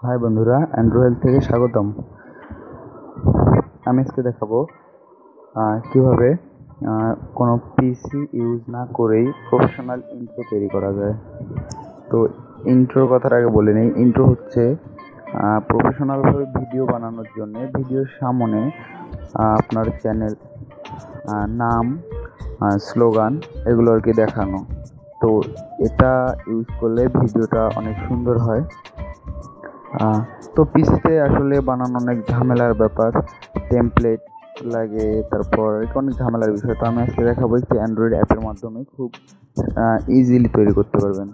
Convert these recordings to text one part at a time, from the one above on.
High বন্ধুরা, Android থেকে স্বাগতম। আমি আজকে দেখাবো কিভাবে কোনো পিসি ইউজ না করেই প্রফেশনাল ইন্ট্রো তৈরি করা যায়। তো ইন্ট্রোর কথার আগে বলে নিই, ইন্ট্রো হচ্ছে প্রফেশনালভাবে ভিডিও বানানোর জন্য ভিডিওর সামনে আপনার চ্যানেল নাম, স্লোগান এগুলো আর কি দেখানো। তো এটা ইউজ করলে ভিডিওটা অনেক সুন্দর হয়। তো পিসিতে আসলে বানানো অনেক ঝামেলার ব্যাপার, টেমপ্লেট লাগে, তারপর অনেক ঝামেলার বিষয়। তো আমি আজকে দেখাবো একটি অ্যান্ড্রয়েড অ্যাপের মাধ্যমে খুব ইজিলি তৈরি করতে পারবেন।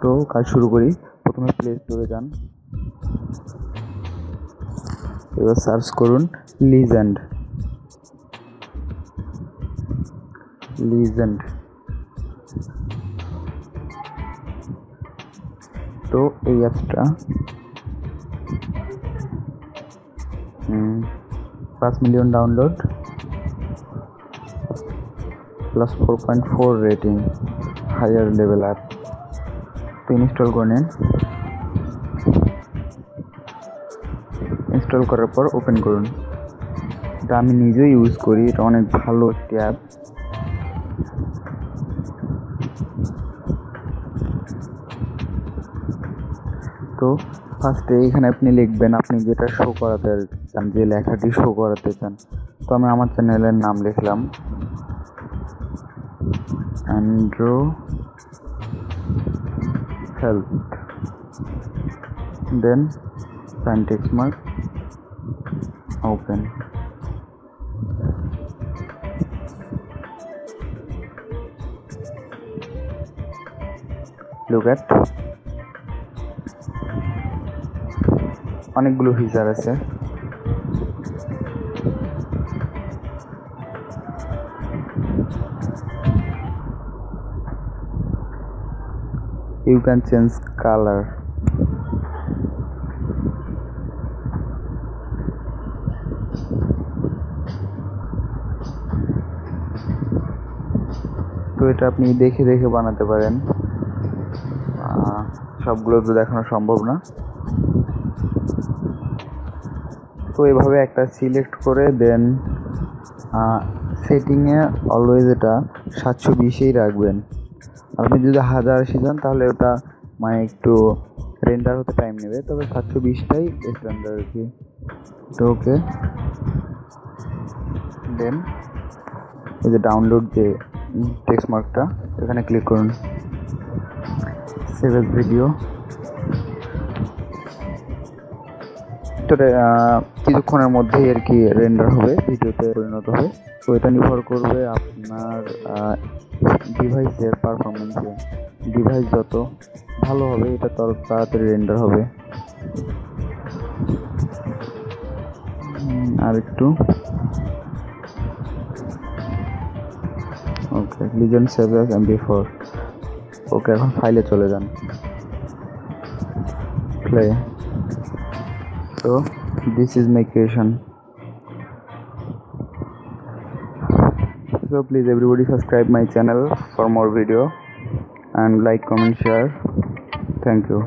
তো কাজ শুরু করি। প্রথমে প্লে স্টোরে যান, এবার সার্চ করুন লিজেন্ড। তো এই অ্যাপসটা 5 million download plus 4.4 rating, higher level app. তো ইনস্টল করে নিন। ইনস্টল করার পর ওপেন করুন। এটা আমি নিজেই ইউজ করি, এটা অনেক ভালো একটি অ্যাপ। তো ফার্স্টে এখানে আপনি লিখবেন আপনি যেটা শো করাতে চান, যে লেখাটি শো করাতে চান। তো আমি আমার চ্যানেলের নাম লিখলাম Andro Health, then sign text mark, open. Look at, অনেকগুলো ফিচার আছে। You can change color. তো এটা আপনি দেখে দেখে বানাতে পারেন, সবগুলো তো দেখানো সম্ভব না। তো এভাবে একটা সিলেক্ট করে দেন সেটিংয়ে অলওয়েজ এটা 720-এই রাখবেন। আপনি যদি 1080 যান তাহলে ওটা মানে একটু রেন্ডার হতে টাইম নেবে, তবে 720টাই স্ট্যান্ডার্ড আর কি। তো ওকে, দেন এই যে ডাউনলোড যে টেক্সট মার্কটা, এখানে ক্লিক করুন, সেভ এজ ভিডিও। তো কিছুক্ষণের মধ্যেই আর কি রেন্ডার হবে, ভিডিওতে পরিণত হবে। তো এটা নির্ভর করবে আপনার ডিভাইসের পারফরমেন্সে। ডিভাইস যত ভালো হবে এটা তত তাড়াতাড়ি রেন্ডার হবে। আর একটু, ওকে, লিজেন্ড সেভ এজ MP4। ওকে, এখন ফাইলে চলে যান, play. So this is my creation. So please everybody subscribe my channel for more video and like, comment, share. Thank you.